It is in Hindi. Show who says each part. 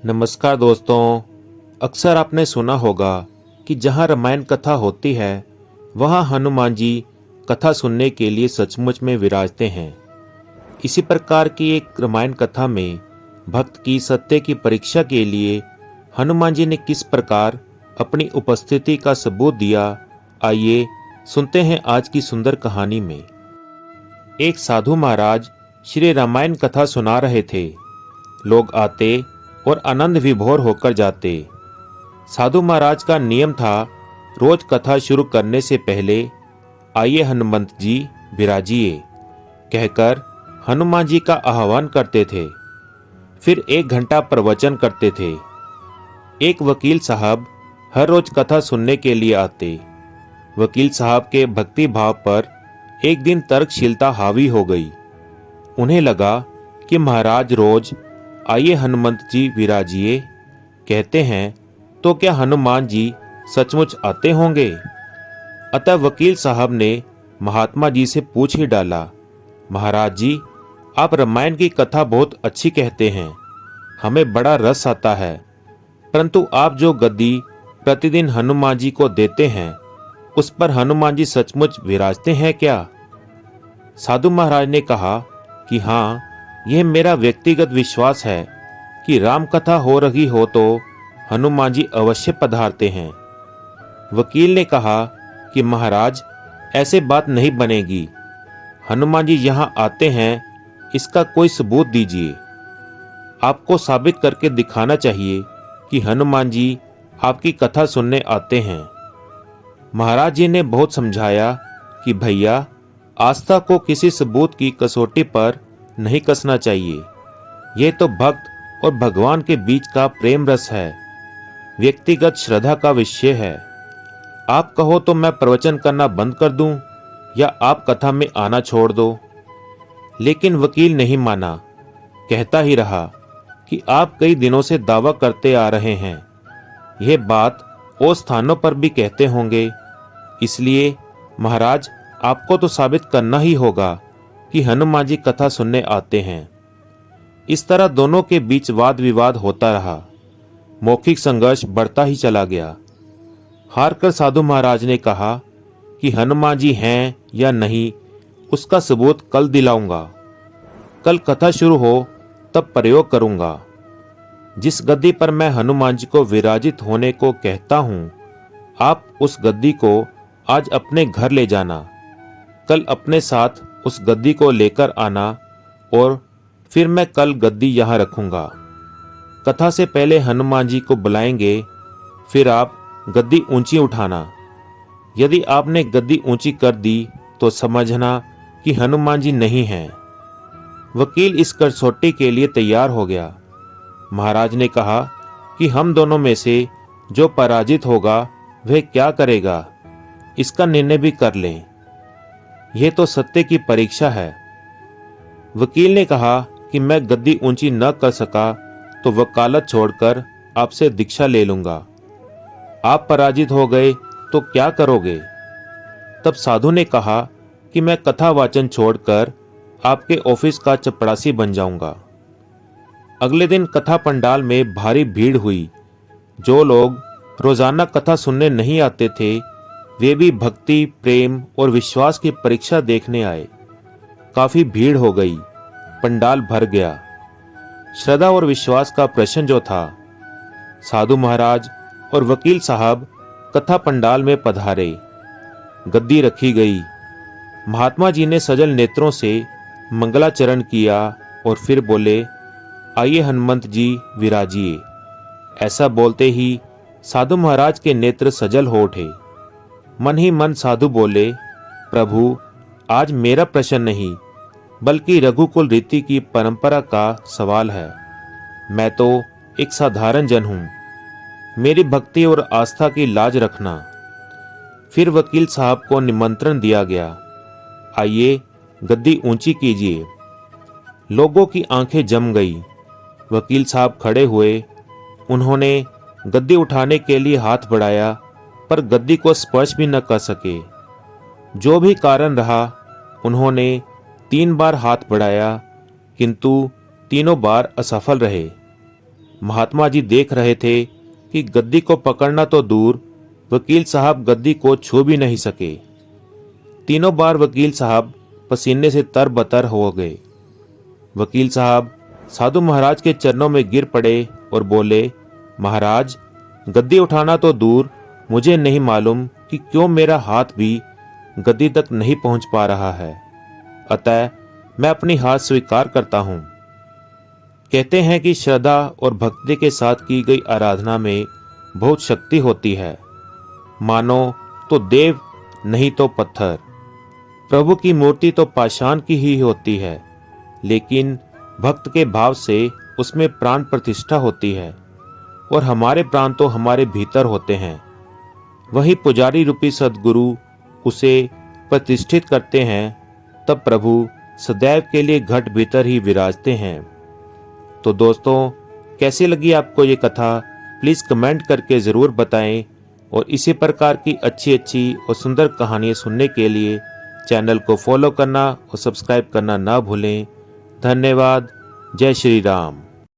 Speaker 1: नमस्कार दोस्तों। अक्सर आपने सुना होगा कि जहाँ रामायण कथा होती है वहाँ हनुमान जी कथा सुनने के लिए सचमुच में विराजते हैं। इसी प्रकार की एक रामायण कथा में भक्त की सत्य की परीक्षा के लिए हनुमान जी ने किस प्रकार अपनी उपस्थिति का सबूत दिया, आइए सुनते हैं आज की सुंदर कहानी में। एक साधु महाराज श्री रामायण कथा सुना रहे थे। लोग आते और आनंद विभोर होकर जाते। साधु महाराज का नियम था, रोज कथा शुरू करने से पहले आइए हनुमंत जी विराजिए कहकर हनुमान जी का आह्वान करते थे। फिर 1 घंटा प्रवचन करते थे। एक वकील साहब हर रोज कथा सुनने के लिए आते। वकील साहब के भक्ति भाव पर एक दिन तर्कशीलता हावी हो गई। उन्हें लगा कि महाराज रोज आइए हनुमंत जी विराजिए कहते हैं तो क्या हनुमान जी सचमुच आते होंगे। अतः वकील साहब ने महात्मा जी से पूछ ही डाला, महाराज जी, आप रामायण की कथा बहुत अच्छी कहते हैं, हमें बड़ा रस आता है, परंतु आप जो गद्दी प्रतिदिन हनुमान जी को देते हैं उस पर हनुमान जी सचमुच विराजते हैं क्या। साधु महाराज ने कहा कि हाँ, यह मेरा व्यक्तिगत विश्वास है कि राम कथा हो रही हो तो हनुमान जी अवश्य पधारते हैं। वकील ने कहा कि महाराज, ऐसे बात नहीं बनेगी। हनुमान जी यहाँ आते हैं, इसका कोई सबूत दीजिए। आपको साबित करके दिखाना चाहिए कि हनुमान जी आपकी कथा सुनने आते हैं। महाराज जी ने बहुत समझाया कि भैया, आस्था को किसी सबूत की कसौटी पर नहीं कसना चाहिए। यह तो भक्त और भगवान के बीच का प्रेम रस है, व्यक्तिगत श्रद्धा का विषय है। आप कहो तो मैं प्रवचन करना बंद कर दूं या आप कथा में आना छोड़ दो। लेकिन वकील नहीं माना, कहता ही रहा कि आप कई दिनों से दावा करते आ रहे हैं, यह बात और स्थानों पर भी कहते होंगे, इसलिए महाराज आपको तो साबित करना ही होगा कि हनुमान जी कथा सुनने आते हैं। इस तरह दोनों के बीच वाद विवाद होता रहा। मौखिक संघर्ष बढ़ता ही चला गया। हारकर साधु महाराज ने कहा कि हनुमान जी हैं या नहीं उसका सबूत कल दिलाऊंगा। कल कथा शुरू हो तब प्रयोग करूंगा। जिस गद्दी पर मैं हनुमान जी को विराजित होने को कहता हूं, आप उस गद्दी को आज अपने घर ले जाना। कल अपने साथ उस गद्दी को लेकर आना और फिर मैं कल गद्दी यहाँ रखूंगा। कथा से पहले हनुमान जी को बुलाएंगे, फिर आप गद्दी ऊंची उठाना। यदि आपने गद्दी ऊंची कर दी तो समझना कि हनुमान जी नहीं हैं। वकील इस कसौटी के लिए तैयार हो गया। महाराज ने कहा कि हम दोनों में से जो पराजित होगा वह क्या करेगा, इसका निर्णय भी कर लें। यह तो सत्य की परीक्षा है। वकील ने कहा कि मैं गद्दी ऊंची न कर सका तो वकालत छोड़कर आपसे दीक्षा ले लूंगा। आप पराजित हो गए तो क्या करोगे। तब साधु ने कहा कि मैं कथा वाचन छोड़कर आपके ऑफिस का चपरासी बन जाऊंगा। अगले दिन कथा पंडाल में भारी भीड़ हुई। जो लोग रोजाना कथा सुनने नहीं आते थे वे भी भक्ति, प्रेम और विश्वास की परीक्षा देखने आए। काफी भीड़ हो गई, पंडाल भर गया। श्रद्धा और विश्वास का प्रश्न जो था। साधु महाराज और वकील साहब कथा पंडाल में पधारे। गद्दी रखी गई। महात्मा जी ने सजल नेत्रों से मंगलाचरण किया और फिर बोले, आइए हनुमंत जी विराजिए। ऐसा बोलते ही साधु महाराज के नेत्र सजल हो उठे। मन ही मन साधु बोले, प्रभु, आज मेरा प्रश्न नहीं बल्कि रघुकुल रीति की परंपरा का सवाल है। मैं तो एक साधारण जन हूं। मेरी भक्ति और आस्था की लाज रखना। फिर वकील साहब को निमंत्रण दिया गया, आइए गद्दी ऊंची कीजिए। लोगों की आंखें जम गई। वकील साहब खड़े हुए। उन्होंने गद्दी उठाने के लिए हाथ बढ़ाया पर गद्दी को स्पर्श भी न कर सके। जो भी कारण रहा, उन्होंने 3 बार हाथ बढ़ाया किंतु तीनों बार असफल रहे। महात्मा जी देख रहे थे कि गद्दी को पकड़ना तो दूर, वकील साहब गद्दी को छू भी नहीं सके। तीनों बार वकील साहब पसीने से तरबतर हो गए। वकील साहब साधु महाराज के चरणों में गिर पड़े और बोले, महाराज, गद्दी उठाना तो दूर, मुझे नहीं मालूम कि क्यों मेरा हाथ भी गद्दी तक नहीं पहुंच पा रहा है, अतः मैं अपनी हार स्वीकार करता हूं। कहते हैं कि श्रद्धा और भक्ति के साथ की गई आराधना में बहुत शक्ति होती है। मानो तो देव, नहीं तो पत्थर। प्रभु की मूर्ति तो पाषाण की ही होती है, लेकिन भक्त के भाव से उसमें प्राण प्रतिष्ठा होती है, और हमारे प्राण तो हमारे भीतर होते हैं। वही पुजारी रूपी सद्गुरु उसे प्रतिष्ठित करते हैं, तब प्रभु सदैव के लिए घट भीतर ही विराजते हैं। तो दोस्तों, कैसी लगी आपको ये कथा, प्लीज़ कमेंट करके ज़रूर बताएं, और इसी प्रकार की अच्छी अच्छी और सुंदर कहानियाँ सुनने के लिए चैनल को फॉलो करना और सब्सक्राइब करना ना भूलें। धन्यवाद। जय श्री राम।